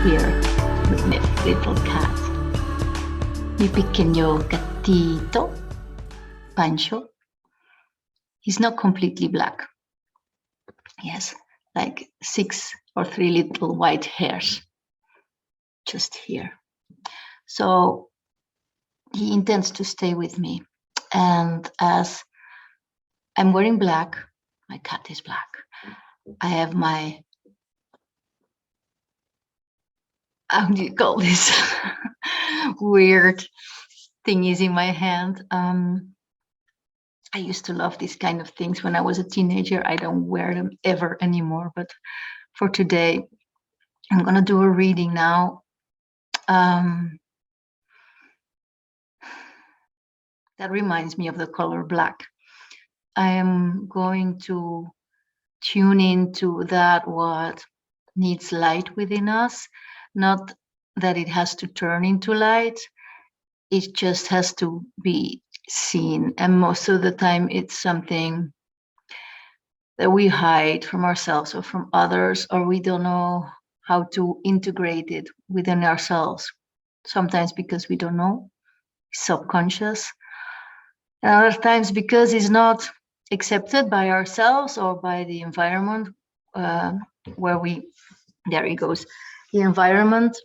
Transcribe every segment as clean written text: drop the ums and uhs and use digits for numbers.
here with my little cat. Mi pequeño gatito, Pancho. He's not completely black. He has like 6 or 3 little white hairs just here. So he intends to stay with me. And as I'm wearing black, my cat is black. I have my, how do you call this? Weird thingies in my hand. I used to love these kind of things when I was a teenager. I don't wear them ever anymore, but for today, I'm gonna do a reading now. That reminds me of the color black. I am going to tune into that what needs light within us, not that it has to turn into light, it just has to be seen. And most of the time it's something that we hide from ourselves or from others, or we don't know how to integrate it within ourselves. Sometimes because we don't know, subconscious, and other times because it's not accepted by ourselves or by the environment where we, there he goes, the environment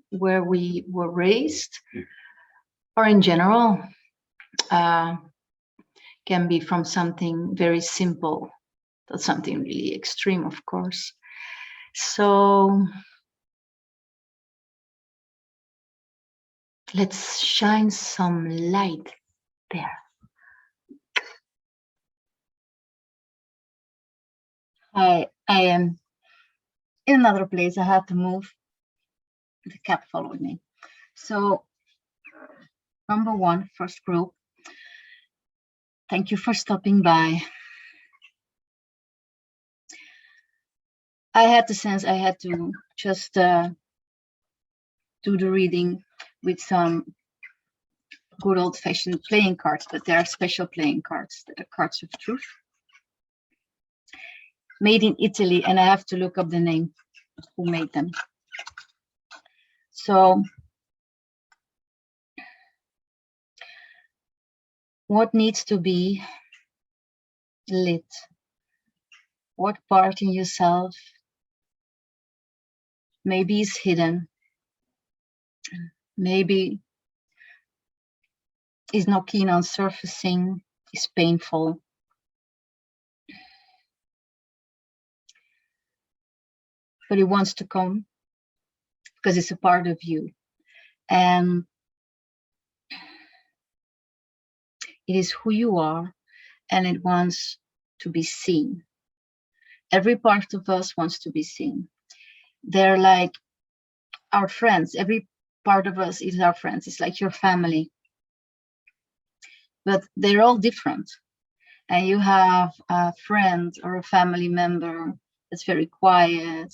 where we were raised, or in general, can be from something very simple to something really extreme, of course. So let's shine some light there. I am in another place. I had to move. The cat followed me. So number one, first group, thank you for stopping by. I had the sense I had to just do the reading with some good old-fashioned playing cards, but they are special playing cards. They're cards of truth, made in Italy, and I have to look up the name who made them. So what needs to be lit? What part in yourself maybe is hidden, maybe is not keen on surfacing, is painful. But it wants to come because it's a part of you. And it is who you are, and it wants to be seen. Every part of us wants to be seen. They're like our friends. Every part of us is our friends. It's like your family. But they're all different. And you have a friend or a family member that's very quiet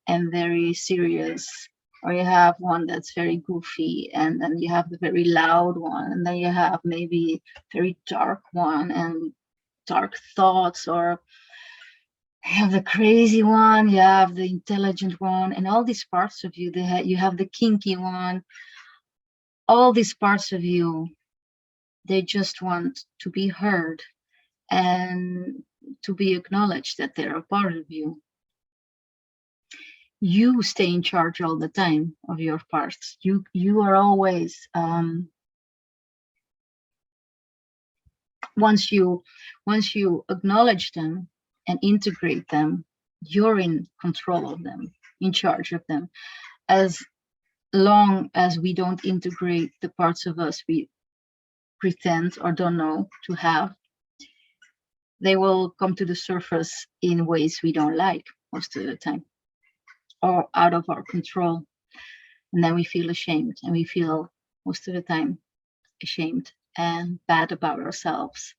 and very serious, or you have one that's very goofy, and then you have the very loud one, and then you have maybe very dark one and dark thoughts, or you have the crazy one, you have the intelligent one, and all these parts of you, you have the kinky one. All these parts of you, they just want to be heard and to be acknowledged that they're a part of you. You stay in charge all the time of your parts. You are always, once you acknowledge them and integrate them, you're in control of them, in charge of them. As long as we don't integrate the parts of us we pretend or don't know to have, they will come to the surface in ways we don't like most of the time, or out of our control. And then we feel ashamed, and we feel most of the time ashamed and bad about ourselves.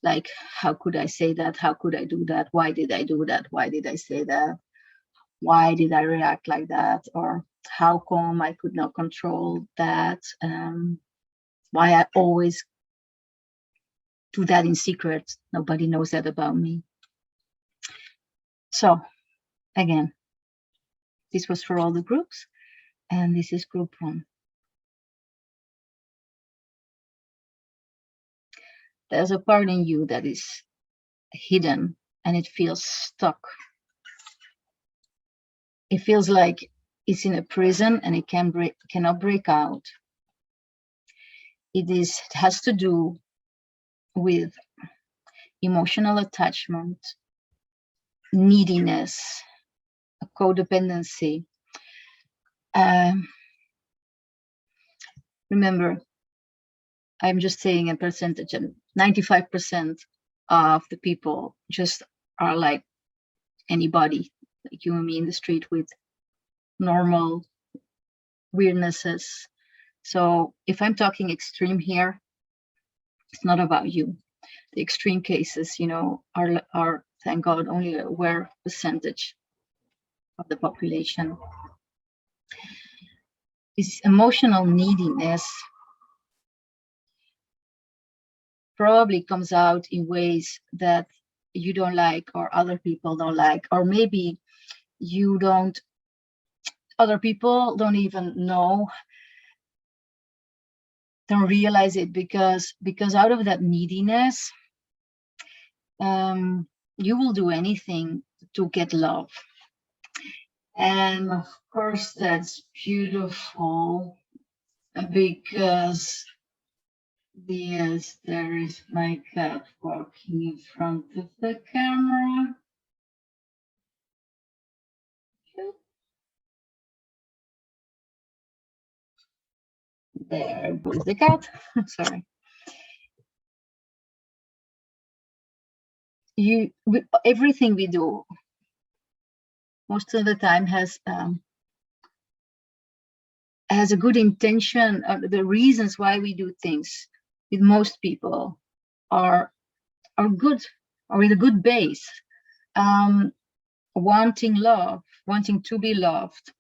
Like, how could I say that? How could I do that? Why did I do that? Why did I say that? Why did I react like that? Or how come I could not control that? Why I always do that in secret. Nobody knows that about me. So again, This was for all the groups, and this is group 1. There's a part in you that is hidden and it feels stuck. It feels like it's in a prison and it cannot break out. It has to do with emotional attachment, neediness, codependency. Remember, I'm just saying a percentage, and 95% of the people just are like anybody, like you and me in the street with normal weirdnesses. So if I'm talking extreme here, it's not about you. The extreme cases, are thank God only a rare percentage of the population. This emotional neediness probably comes out in ways that you don't like, or other people don't like, or maybe other people don't even know, don't realize it, because out of that neediness, you will do anything to get love. And of course, that's beautiful, because yes, there is my cat walking in front of the camera. There goes the cat. Sorry. Everything we do most of the time has a good intention. The reasons why we do things with most people are good, or with a good base. Wanting love, wanting to be loved,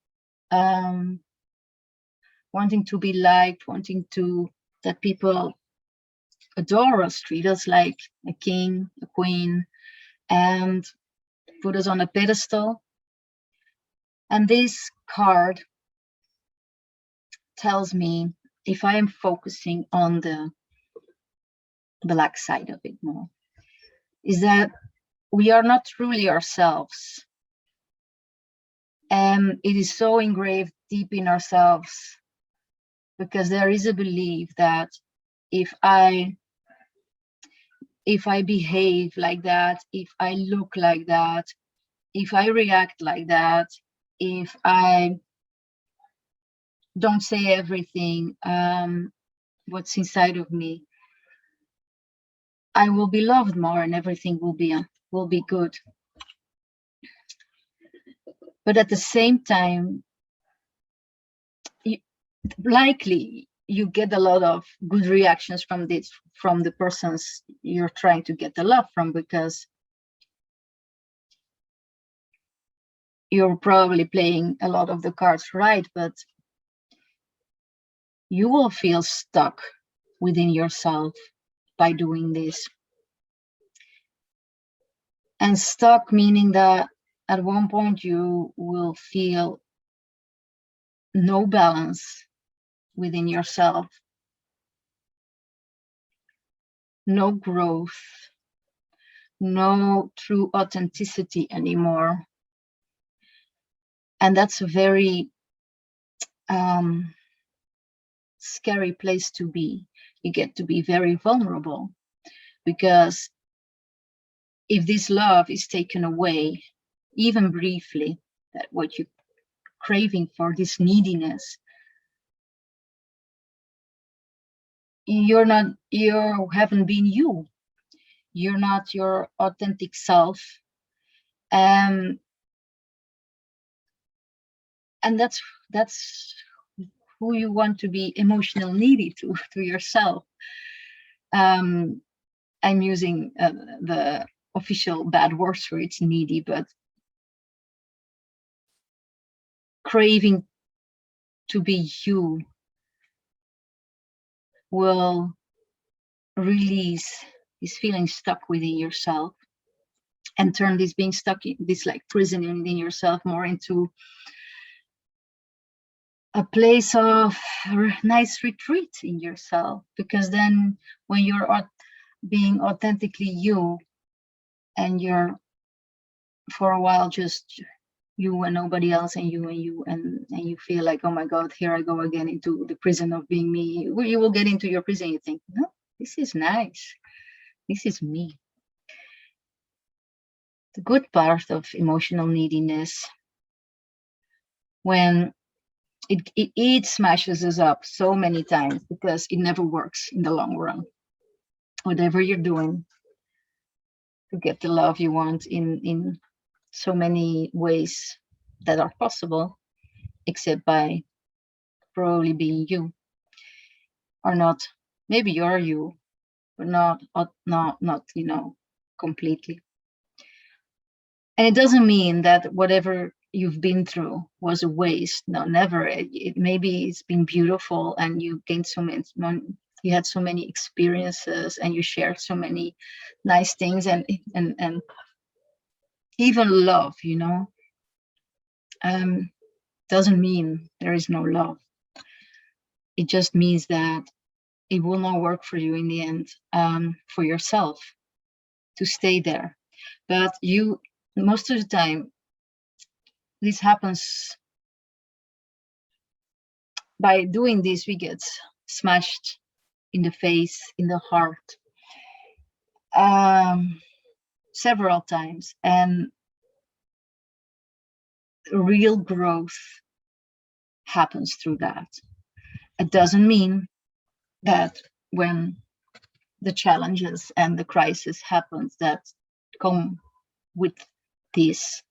wanting to be liked, wanting that people adore us, treat us like a king, a queen, and put us on a pedestal. And this card tells me, if I am focusing on the black side of it more, is that we are not truly ourselves. And it is so engraved deep in ourselves, because there is a belief that if I behave like that, if I look like that, if I react like that, if I don't say everything, what's inside of me, I will be loved more and everything will be good. But at the same time, likely you get a lot of good reactions from the persons you're trying to get the love from, because you're probably playing a lot of the cards right, but you will feel stuck within yourself by doing this. And stuck meaning that at one point you will feel no balance within yourself, no growth, no true authenticity anymore. And that's a very scary place to be. You get to be very vulnerable, because if this love is taken away, even briefly, that what you're craving for, this neediness, you haven't been you. You're not your authentic self. And that's who you want to be emotional needy to yourself. I'm using the official bad words for it's needy, but craving to be you will release this feeling stuck within yourself, and turn this being stuck in this like prison within yourself more into a place of nice retreat in yourself, because then when you're being authentically you, and you're for a while just you and nobody else, and you feel like, oh my god, here I go again into the prison of being me. You will get into your prison, you think, no, this is nice, this is me. The good part of emotional neediness, when it smashes us up so many times, because it never works in the long run. Whatever you're doing to get the love you want in so many ways that are possible, except by probably being you, or not. Maybe you're you, but not completely. And it doesn't mean that whatever you've been through was a waste. No, never. Maybe it's been beautiful, and you gained so many, you had so many experiences, and you shared so many nice things, and even love, doesn't mean there is no love. It just means that it will not work for you in the end, for yourself, to stay there. But most of the time, this happens by doing this. We get smashed in the face, in the heart, several times, and real growth happens through that. It doesn't mean that when the challenges and the crisis happens that come with this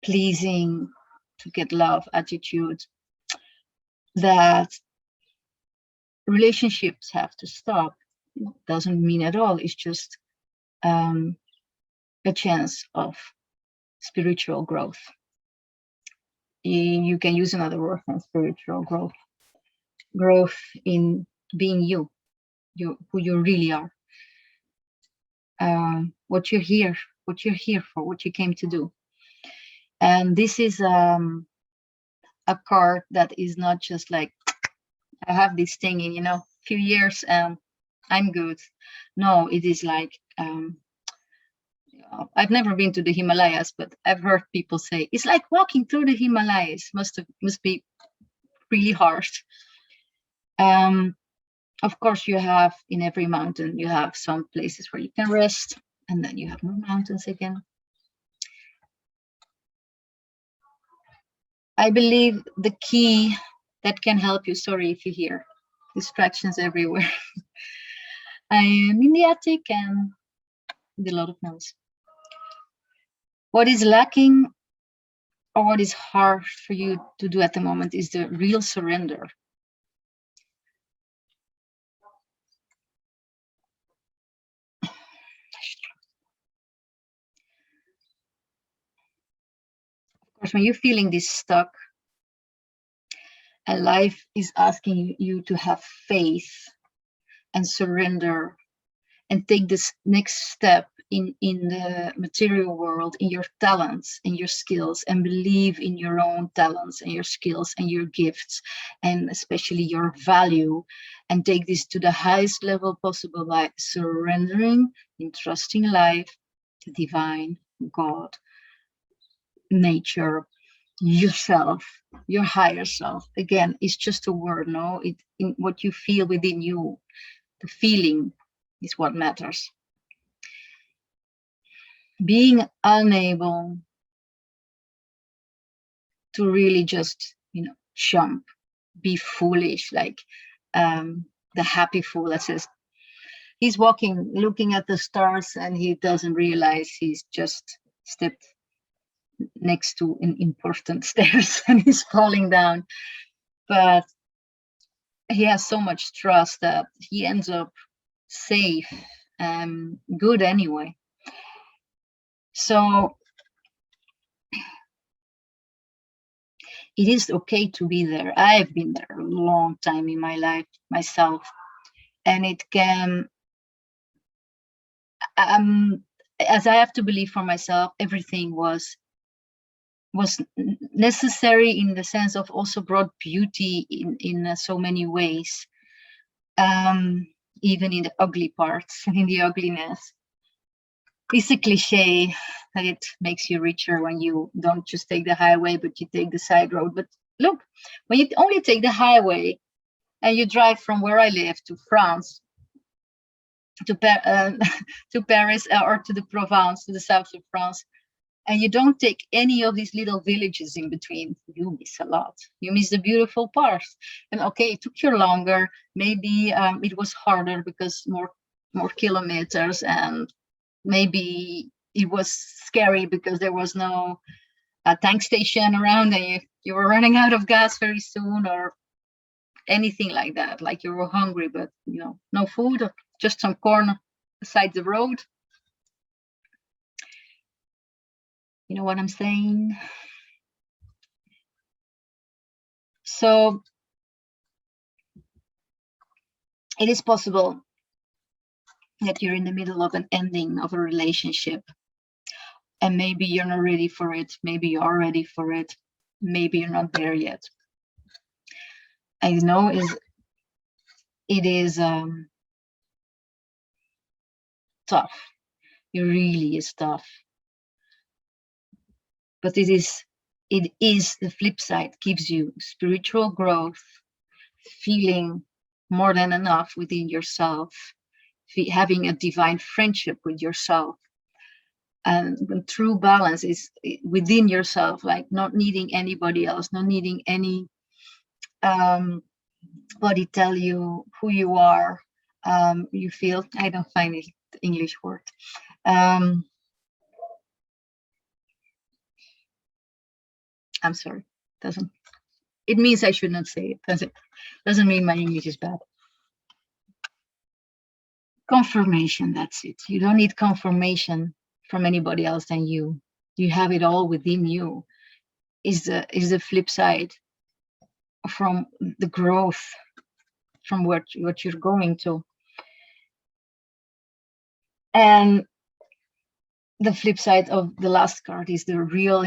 pleasing to get love attitude, that relationships have to stop. It doesn't mean at all. It's just a chance of spiritual growth. You can use another word than spiritual growth. Growth in being you, who you really are, what you're here for, what you came to do. And this is a card that is not just like, I have this thing in few years and I'm good. No, it is like, I've never been to the Himalayas, but I've heard people say it's like walking through the Himalayas. Must be really harsh. Of course, you have in every mountain, you have some places where you can rest, and then you have more mountains again. I believe the key that can help you, sorry if you hear distractions everywhere. I am in the attic and with a lot of noise. What is lacking, or what is hard for you to do at the moment, is the real surrender. Of course, when you're feeling this stuck, and life is asking you to have faith and surrender and take this next step in the material world, in your talents and your skills, and believe in your own talents and your skills and your gifts, and especially your value, and take this to the highest level possible by surrendering, entrusting life, the divine, God, nature, yourself, your higher self. Again, it's just a word, no? In what you feel within you, the feeling is what matters. Being unable to really just, jump, be foolish, like the happy fool that says he's walking, looking at the stars, and he doesn't realize he's just stepped next to an important stairs and he's falling down. But he has so much trust that he ends up safe and good anyway. So it is okay to be there. I've been there a long time in my life myself, and it can, as I have to believe for myself, everything was was necessary in the sense of also brought beauty in so many ways, even in the ugly parts, in the ugliness. It's a cliche that it makes you richer when you don't just take the highway, but you take the side road. But look, when you only take the highway and you drive from where I live to France, to Paris, or to the Provence, to the south of France, and you don't take any of these little villages in between, you miss a lot. You miss the beautiful parts. And okay, it took you longer. Maybe it was harder because more kilometers, and maybe it was scary because there was no tank station around, and you were running out of gas very soon, or anything like that. Like you were hungry, but no food, or just some corn beside the road. You know what I'm saying? So it is possible that you're in the middle of an ending of a relationship, and maybe you're not ready for it. Maybe you are ready for it. Maybe you're not there yet. I know it is tough. It really is tough. But it is the flip side. Gives you spiritual growth, feeling more than enough within yourself, having a divine friendship with yourself. And true balance is within yourself, like not needing anybody else, not needing any body tell you who you are. You feel, I don't find it the English word. I'm sorry, it means I should not say it. Doesn't mean my English is bad. Confirmation, that's it. You don't need confirmation from anybody else than you. You have it all within you. Is the flip side from the growth, from what you're going to. And the flip side of the last card is the real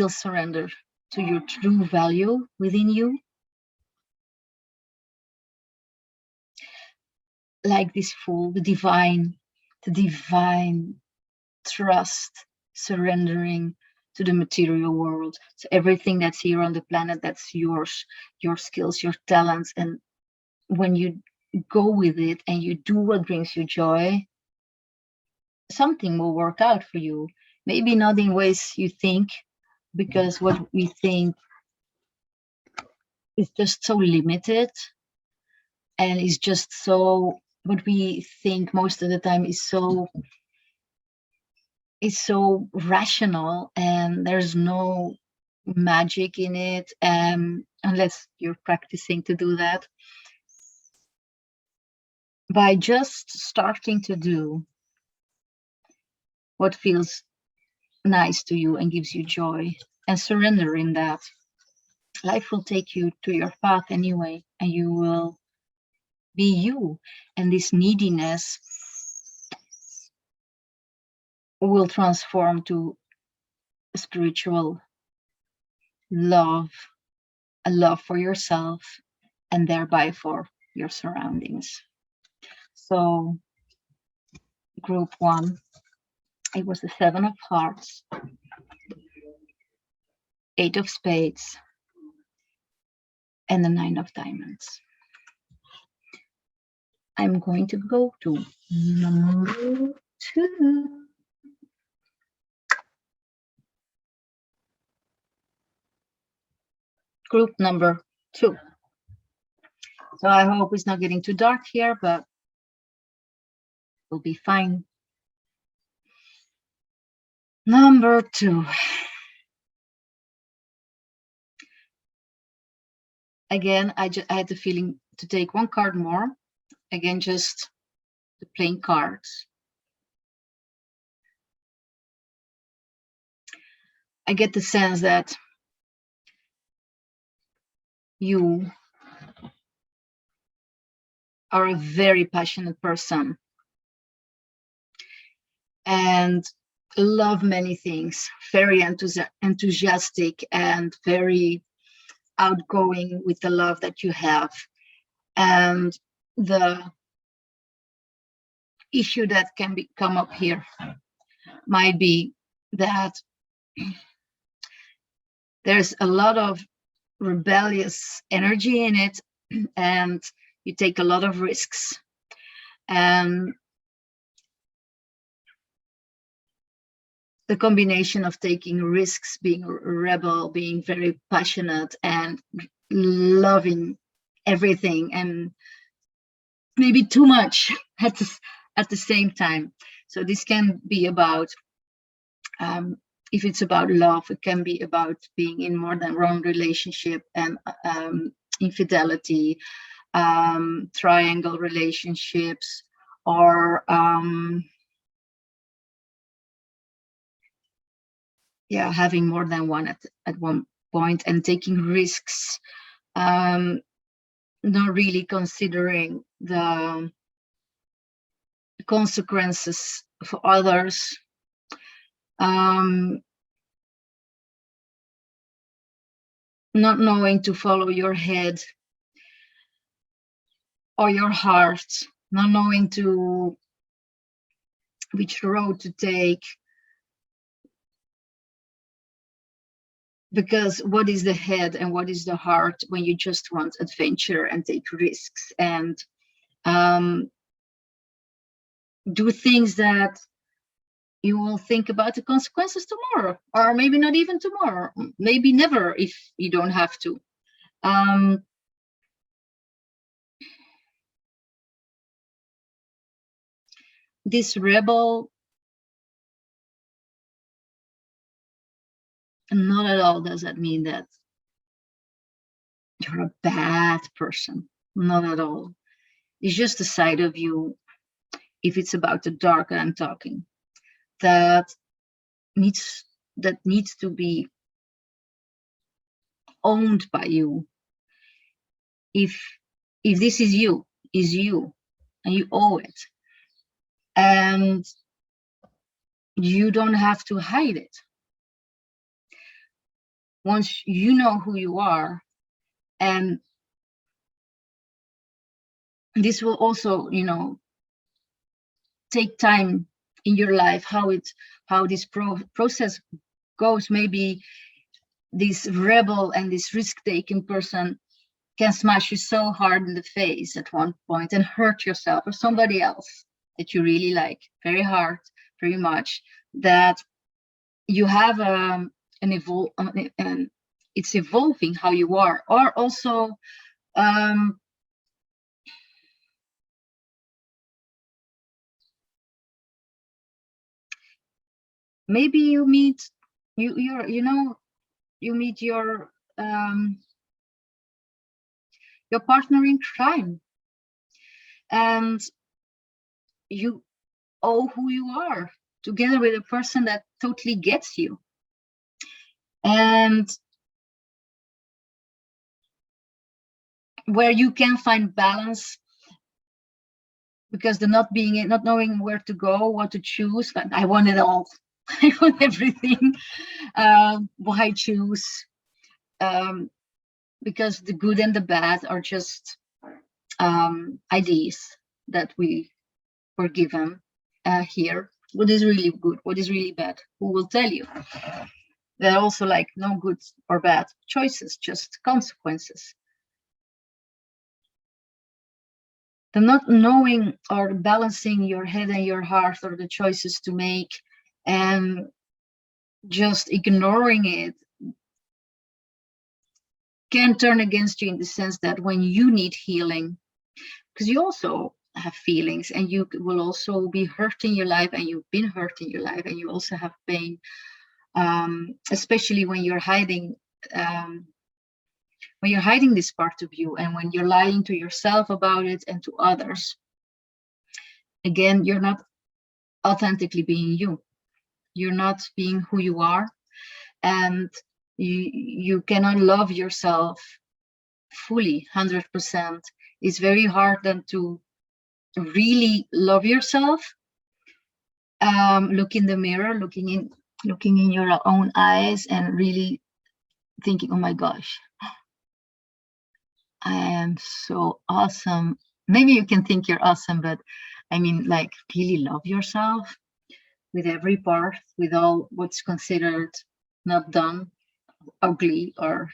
surrender to your true value within you. Like this fool, the divine trust, surrendering to the material world. So everything that's here on the planet, that's yours, your skills, your talents. And when you go with it and you do what brings you joy, something will work out for you. Maybe not in ways you think, because what we think is just so limited, and is just so, what we think most of the time is so rational, and there's no magic in it, unless you're practicing to do that. By just starting to do what feels nice to you and gives you joy, and surrendering that, life will take you to your path anyway, and you will be you. And this neediness will transform to spiritual love, a love for yourself, and thereby for your surroundings. So group 1, it was the 7 of Hearts, 8 of Spades, and the 9 of Diamonds. I'm going to go to number 2. Group number 2. So I hope it's not getting too dark here, but we'll be fine. Number 2. Again, I had the feeling to take one card more. Again, just the plain cards. I get the sense that you are a very passionate person, and love many things, very enthusiastic and very outgoing with the love that you have. And the issue that can come up here might be that there's a lot of rebellious energy in it, and you take a lot of risks. And the combination of taking risks, being a rebel, being very passionate, and loving everything, and maybe too much at the same time. So this can be about, if it's about love, it can be about being in more than one relationship, and infidelity, triangle relationships, or yeah, having more than one at one point, and taking risks, not really considering the consequences for others, not knowing to follow your head or your heart, not knowing to which road to take, because what is the head and what is the heart when you just want adventure and take risks and do things that you will think about the consequences tomorrow, or maybe not even tomorrow, maybe never if you don't have to. This rebel, not at all does that mean that you're a bad person. Not at all. It's just a side of you, if it's about the dark I'm talking, that needs to be owned by you. If this is you, and you owe it, and you don't have to hide it. Once you know who you are, and this will also, take time in your life, how this process goes. Maybe this rebel and this risk-taking person can smash you so hard in the face at one point and hurt yourself or somebody else that you really like very hard, very much, that you have it's evolving how you are. Or also maybe you meet your partner in crime, and you owe who you are together with a person that totally gets you. And where you can find balance, because the not knowing where to go, what to choose. I want it all. I want everything. Why choose? Because the good and the bad are just ideas that we were given here. What is really good? What is really bad? Who will tell you? There are also like no good or bad choices, just consequences. The not knowing or balancing your head and your heart, or the choices to make, and just ignoring it, can turn against you, in the sense that when you need healing, because you also have feelings, and you will also be hurt in your life, and you've been hurt in your life, and you also have pain, especially when you're hiding this part of you, and when you're lying to yourself about it and to others. Again, you're not authentically being you. You're not being who you are, and you cannot love yourself fully, 100%. It's very hard then to really love yourself look in the mirror, looking in your own eyes and really thinking, oh my gosh, I am so awesome. Maybe you can think you're awesome, but I mean, like, really love yourself with every part, with all what's considered not done, ugly, or,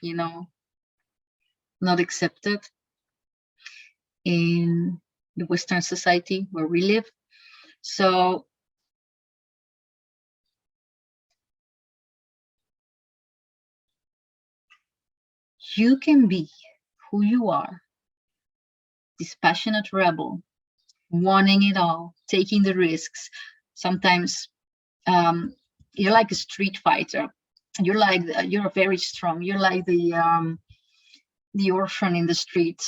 not accepted in the Western society where we live. So you can be who you are, this passionate rebel, wanting it all, taking the risks. Sometimes you're like a street fighter. You're very strong. You're like the orphan in the street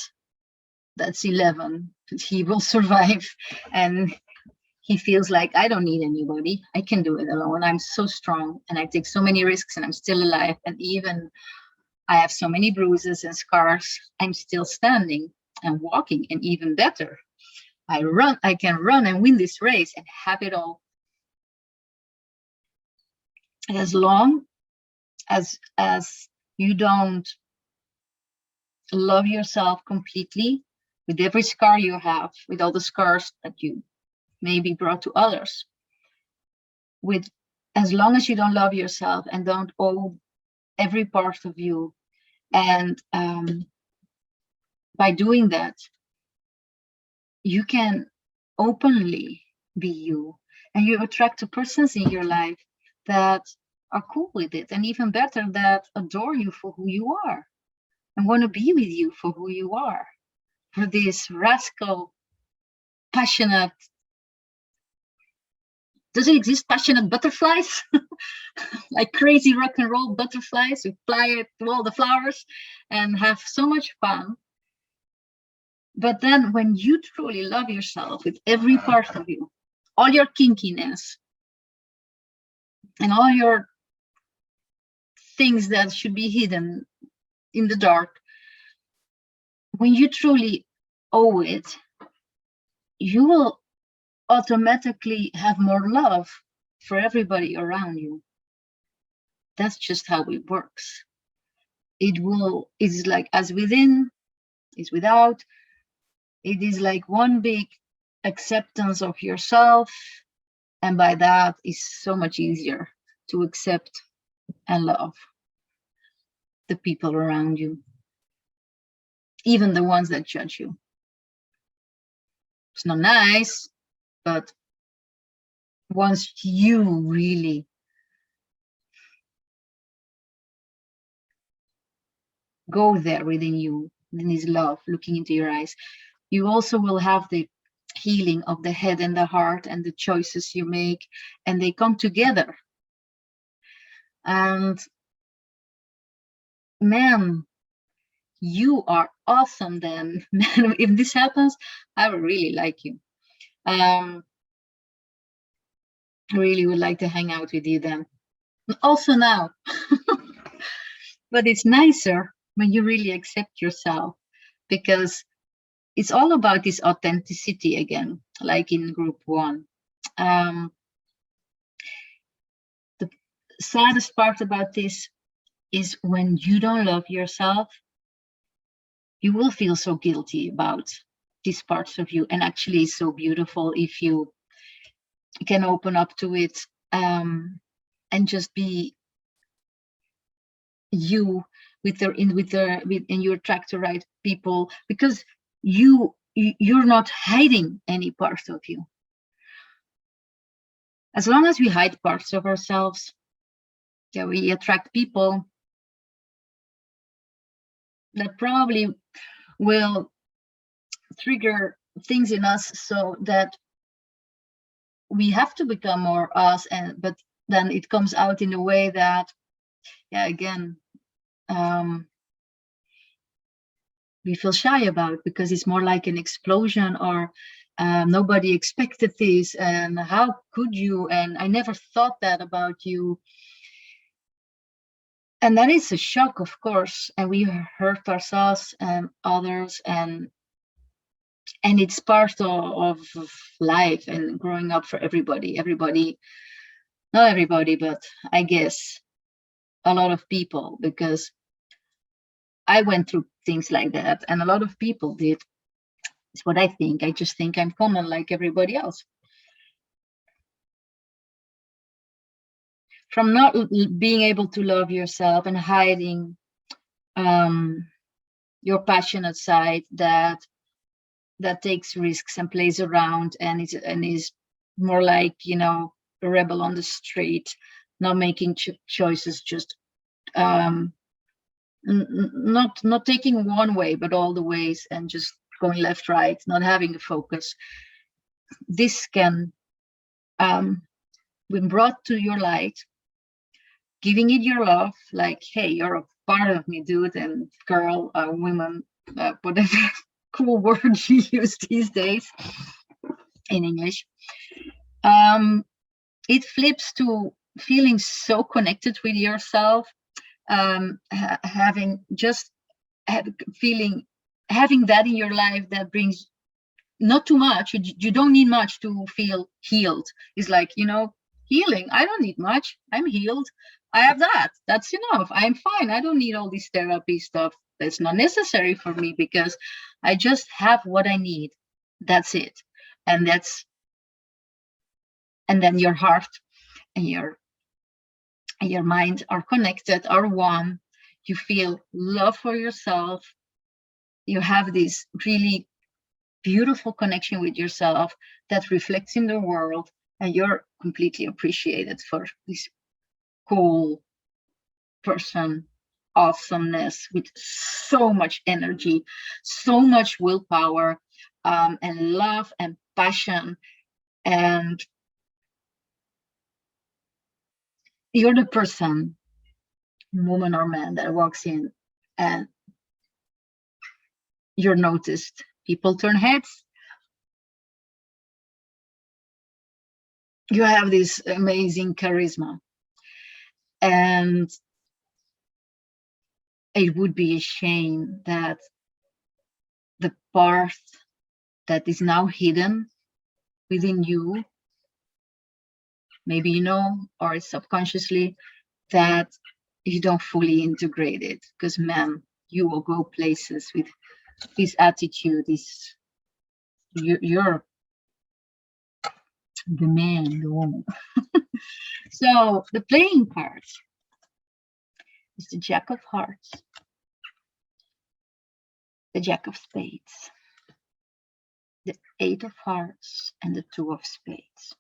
that's 11. He will survive, and he feels like, I don't need anybody. I can do it alone. I'm so strong, and I take so many risks, and I'm still alive. And even I have so many bruises and scars, I'm still standing and walking, and even better, I can run and win this race and have it all. And as long as you don't love yourself completely, with every scar you have, with all the scars that you maybe brought to others, as long as you don't love yourself and don't own every part of you, and by doing that, you can openly be you, and you attract the persons in your life that are cool with it, and even better, that adore you for who you are and want to be with you for who you are, for this rascal, passionate. Does it exist passionate butterflies? Like crazy rock and roll butterflies who fly to all the flowers and have so much fun. But then when you truly love yourself with every part of you, all your kinkiness and all your things that should be hidden in the dark, when you truly owe it, you will automatically have more love for everybody around you. That's just how it works. It's like as within is without. It is like one big acceptance of yourself, and by that is so much easier to accept and love the people around you, even the ones that judge you. It's not nice, but once you really go there within you, in this love, looking into your eyes, you also will have the healing of the head and the heart and the choices you make, and they come together. And man, you are awesome then. Man, if this happens, I would really like you. I really would like to hang out with you then. Also now. But it's nicer when you really accept yourself, because it's all about this authenticity again, like in group 1. The saddest part about this is when you don't love yourself, you will feel so guilty about these parts of you, and actually it's so beautiful if you can open up to it and just be you and you attract the right people, because you're not hiding any part of you. As long as we hide parts of ourselves, yeah, we attract people that probably will trigger things in us so that we have to become more us, but then it comes out in a way that, yeah, again, we feel shy about, because it's more like an explosion, or nobody expected this, and how could you, and I never thought that about you. And that is a shock, of course, and we hurt ourselves and others, and And it's part of life and growing up for everybody. Not everybody, but I guess a lot of people, because I went through things like that, and a lot of people did. It's what I think. I just think I'm common like everybody else. From not being able to love yourself and hiding your passionate side that takes risks and plays around and is more like, a rebel on the street, not making choices, just not taking one way but all the ways, and just going left, right, not having a focus. This can, when brought to your light, giving it your love, like, hey, you're a part of me, dude and girl, woman, whatever cool word you use these days in English. It flips to feeling so connected with yourself, having that in your life that brings not too much. You don't need much to feel healed. It's like, healing. I don't need much. I'm healed. I have that. That's enough. I'm fine. I don't need all this therapy stuff. That's not necessary for me, because I just have what I need. That's it. And then your heart and your mind are connected, are one. You feel love for yourself. You have this really beautiful connection with yourself that reflects in the world, and you're completely appreciated for this cool person, awesomeness, with so much energy, so much willpower, and love and passion. And you're the person, woman or man, that walks in and you're noticed. People turn heads. You have this amazing charisma. And it would be a shame that the part that is now hidden within you, maybe or subconsciously, that you don't fully integrate it. Because, man, you will go places with this attitude. You're the man, the woman. So the playing card is the Jack of Hearts, the Jack of Spades, the Eight of Hearts, and the Two of Spades,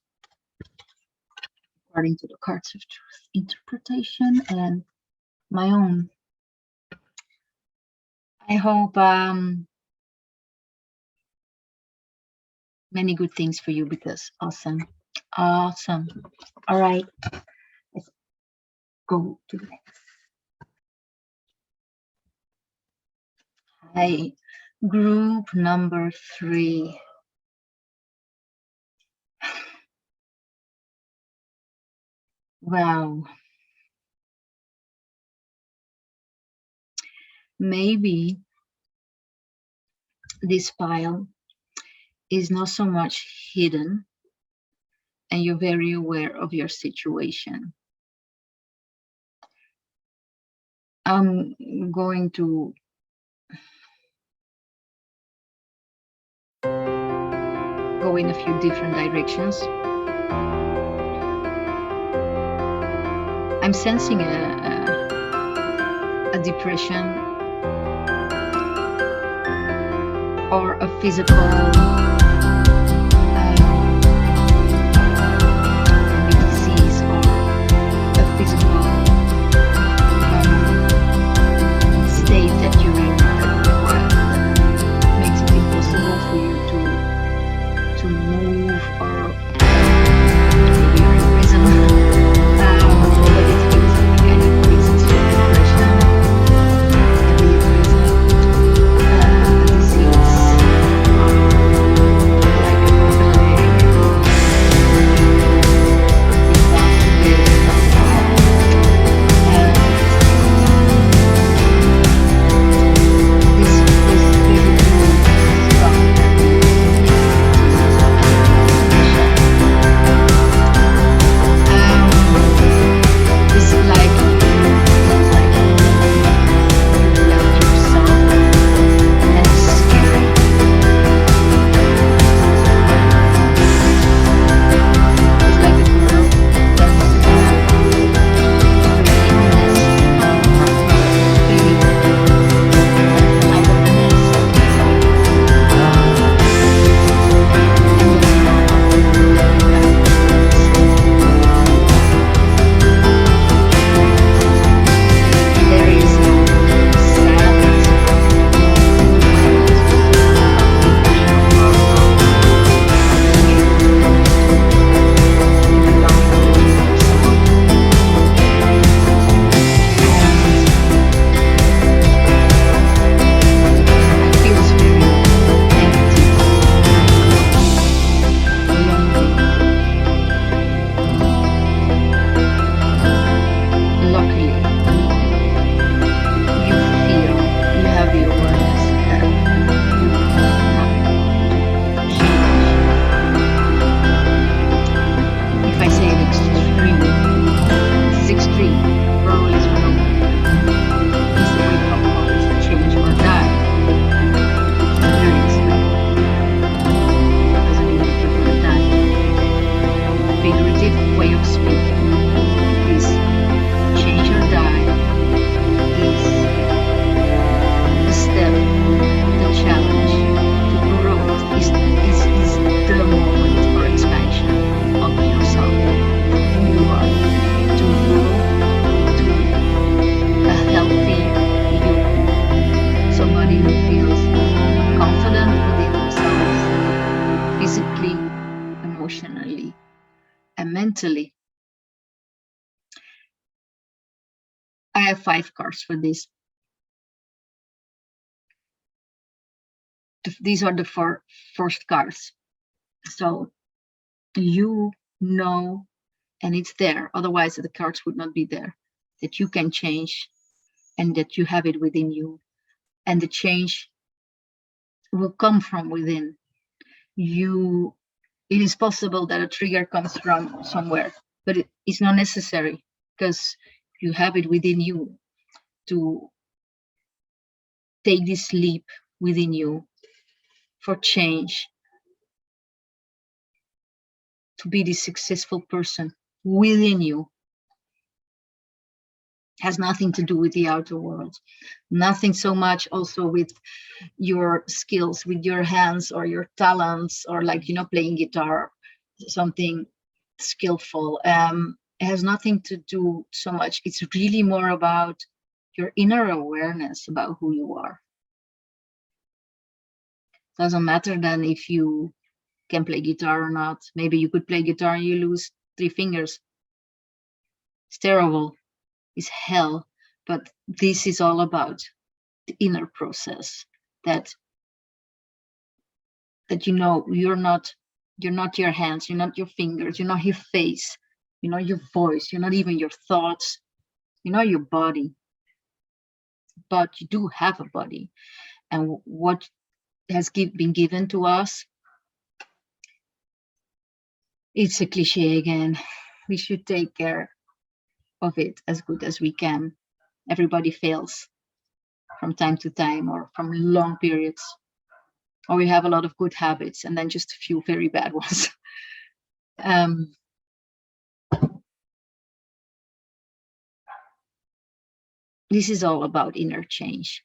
according to the Cards of Truth interpretation and my own. I hope many good things for you, because awesome. All right, let's go to the next. Hi, group number 3. Wow. Maybe this pile is not so much hidden, and you're very aware of your situation. I'm going to go in a few different directions. I'm sensing a depression or a physical disease, or a physical state that you're in that makes it impossible for you to move, or maybe you're in prison. But it feels like any reasons for depression. Maybe there is a disease, like a broken leg. You want to live and this physical structure emotionally and mentally. I have 5 cards for this. These are the 4 first cards. So you know, and it's there, otherwise the cards would not be there, that you can change and that you have it within you, and the change will come from within you. It is possible that a trigger comes from somewhere, but it's not necessary, because you have it within you to take this leap within you for change, to be this successful person within you. Has nothing to do with the outer world, nothing so much also with your skills, with your hands or your talents, or like, you know, playing guitar, something skillful. It has nothing to do so much. It's really more about your inner awareness about who you are. Doesn't matter then if you can play guitar or not. Maybe you could play guitar and you lose 3 fingers. It's terrible. It's hell. But this is all about the inner process, that you know, you're not your hands, you're not your fingers, you're not your face, you're not your voice, you're not even your thoughts, you're not your body, but you do have a body. And what has been given to us, it's a cliche again, we should take care of it as good as we can. Everybody fails from time to time, or from long periods, or we have a lot of good habits and then just a few very bad ones. This is all about inner change,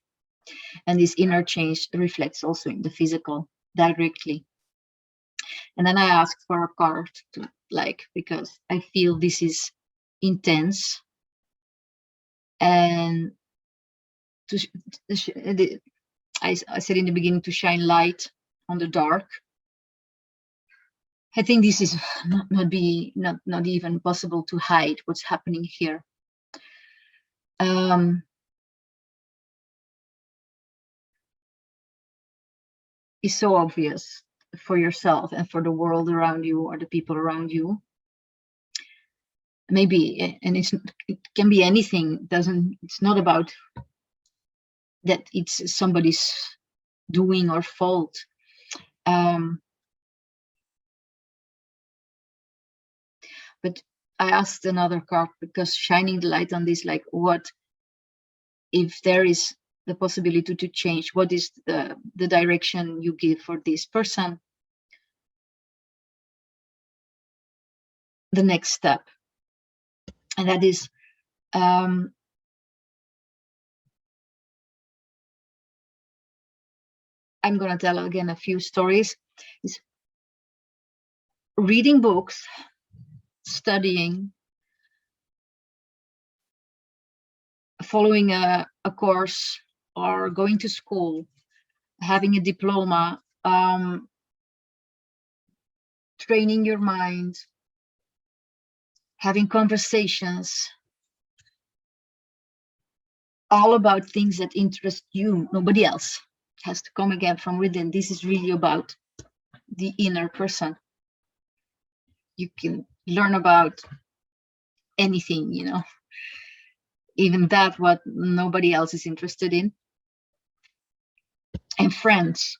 and this inner change reflects also in the physical directly. And then I asked for a card to, like, because I feel this is intense, and I said in the beginning, to shine light on the dark. I think this is not even possible to hide what's happening here. It's so obvious for yourself and for the world around you, or the people around you. Maybe, and it can be anything. It's not about that it's somebody's doing or fault. But I asked another card, because shining the light on this, like, what if there is the possibility to change? What is the direction you give for this person? The next step. And that is, I'm going to tell again a few stories. Is reading books, studying, following a course, or going to school, having a diploma, training your mind, having conversations, all about things that interest you. Nobody else has to come again from within. This is really about the inner person. You can learn about anything, you know, even that what nobody else is interested in. And friends.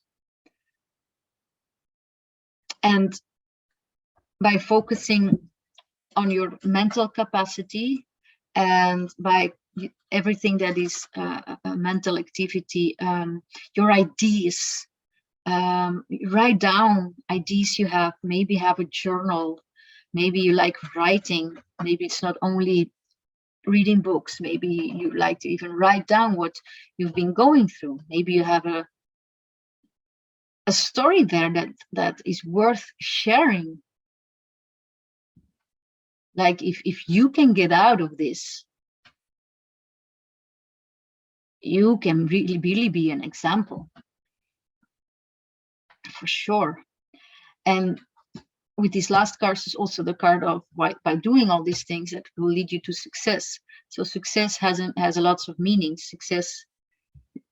And by focusing on your mental capacity, and by everything that is a mental activity, your ideas, write down ideas you have. Maybe have a journal, maybe you like writing, maybe it's not only reading books, maybe you like to even write down what you've been going through. Maybe you have a story there that is worth sharing. Like, if you can get out of this, you can really be an example, for sure. And with these last cards is also the card of why, by doing all these things that will lead you to success. So success has a lots of meanings. Success,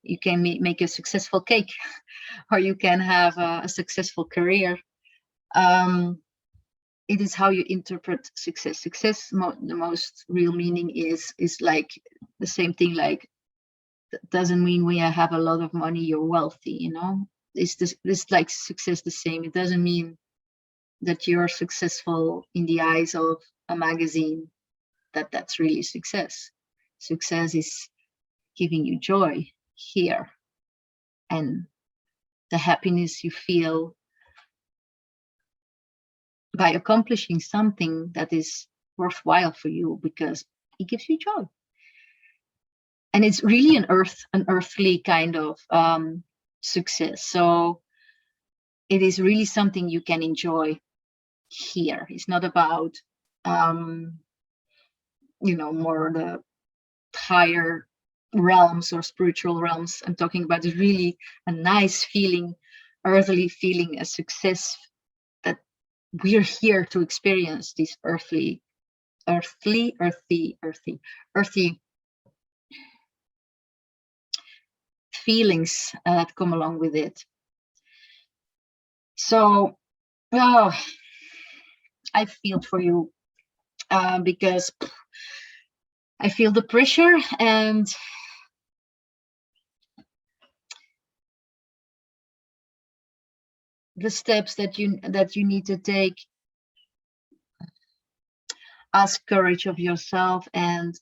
you can make a successful cake, or you can have a successful career. It is how you interpret success. Success, the most real meaning is like the same thing. Like, doesn't mean when you have a lot of money you're wealthy. You know, it's this like success the same. It doesn't mean that you're successful in the eyes of a magazine. That's really success. Success is giving you joy here, and the happiness you feel by accomplishing something that is worthwhile for you because it gives you joy. And it's really an earthly kind of success. So it is really something you can enjoy here. It's not about more the higher realms or spiritual realms. I'm talking about really a nice feeling, earthly feeling, a success that we're here to experience, these earthly feelings that come along with it. So, I feel for you because I feel the pressure and the steps that you need to take. Ask courage of yourself, and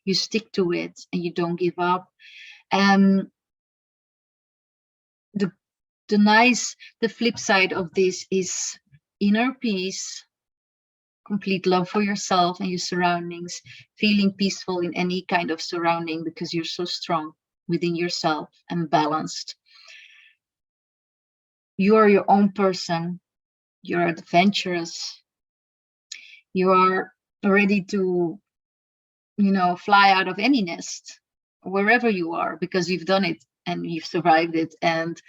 you stick to it and you don't give up. The flip side of this is inner peace, complete love for yourself and your surroundings, feeling peaceful in any kind of surrounding because you're so strong within yourself and balanced. You are your own person. You're adventurous. You are ready to, fly out of any nest, wherever you are, because you've done it and you've survived it, and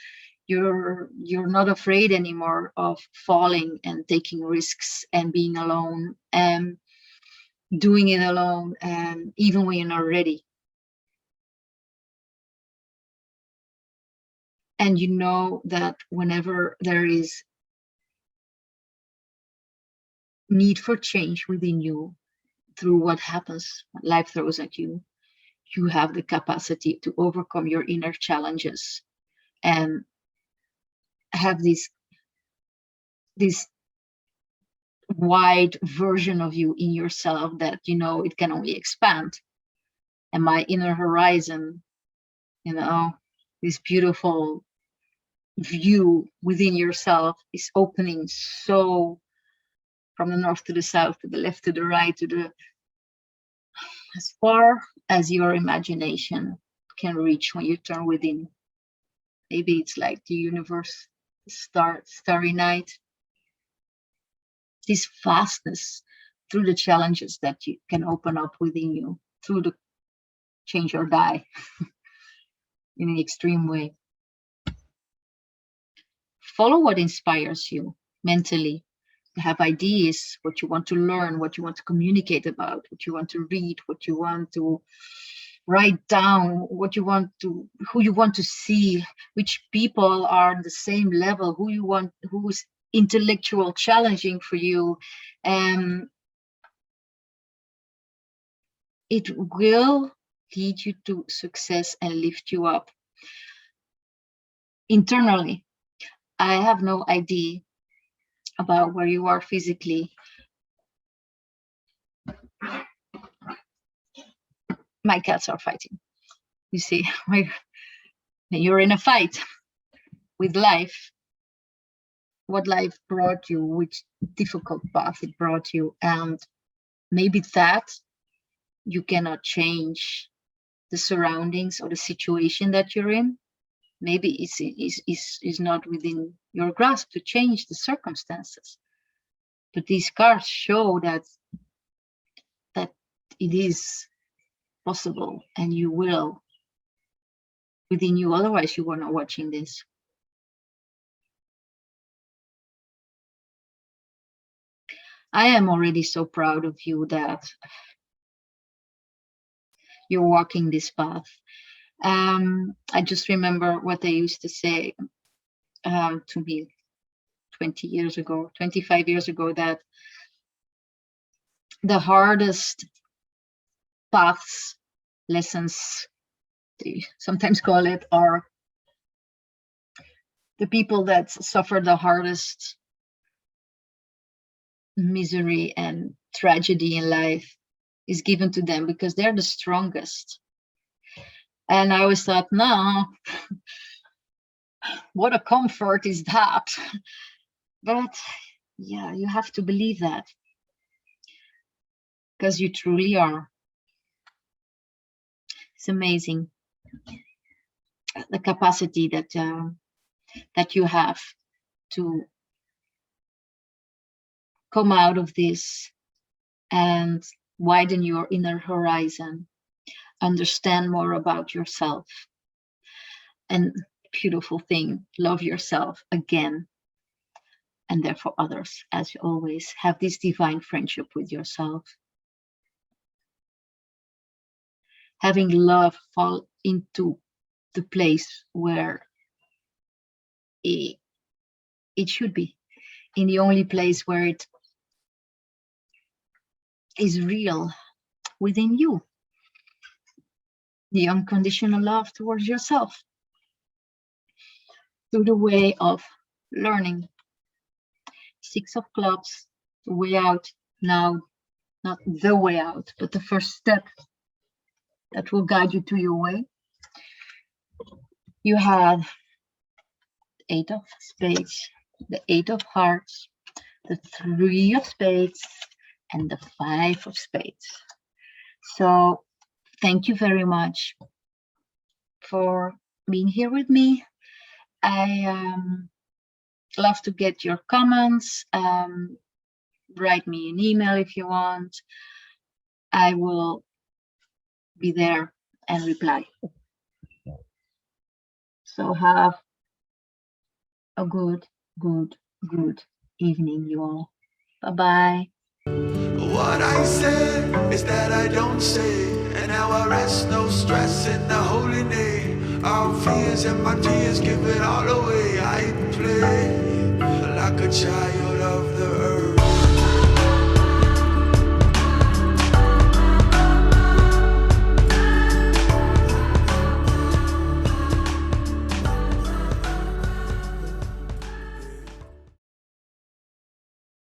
you're not afraid anymore of falling and taking risks and being alone and doing it alone, and even when you're not ready. And you know that whenever there is need for change within you through what happens, what life throws at you, you have the capacity to overcome your inner challenges and have this wide version of you in yourself that it can only expand. And my inner horizon, this beautiful view within yourself is opening so from the north to the south, to the left, to the right, as far as your imagination can reach when you turn within. Maybe it's like the universe, starry night, this vastness through the challenges that you can open up within you, through the change or die in an extreme way. Follow what inspires you mentally. Have ideas, what you want to learn, what you want to communicate about, what you want to read, what you want to write down, who you want to see, which people are on the same level, who's intellectual challenging for you. It will lead you to success and lift you up. Internally, I have no idea about where you are physically. My cats are fighting. You see, you're in a fight with life. What life brought you, which difficult path it brought you, and maybe that you cannot change the surroundings or the situation that you're in. Maybe it's not within your grasp to change the circumstances. But these cards show that it is possible, and you will within you. Otherwise, you were not watching this. I am already so proud of you that you're walking this path. I just remember what they used to say to me 20 years ago, 25 years ago, that the hardest paths, lessons, they sometimes call it, are the people that suffer the hardest misery and tragedy in life is given to them because they're the strongest. And I always thought, no, what a comfort is that? But yeah, you have to believe that because you truly are. It's amazing the capacity that you have to come out of this and widen your inner horizon, understand more about yourself, and beautiful thing, love yourself again, and therefore others, as you always have this divine friendship with yourself. Having love fall into the place where it should be, in the only place where it is real within you. The unconditional love towards yourself, through the way of learning. 6 of clubs, the way out now, not the way out, but the first step that will guide you to your way. You have 8 of spades, the 8 of hearts, the 3 of spades, and the 5 of spades. So thank you very much for being here with me. I love to get your comments. Write me an email if you want. I will be there and reply. So have a good evening, you all. Bye-bye. What I said is that I don't say, and now I rest, no stress in the holy name. All fears and my tears, give it all away. I play like a child of the earth.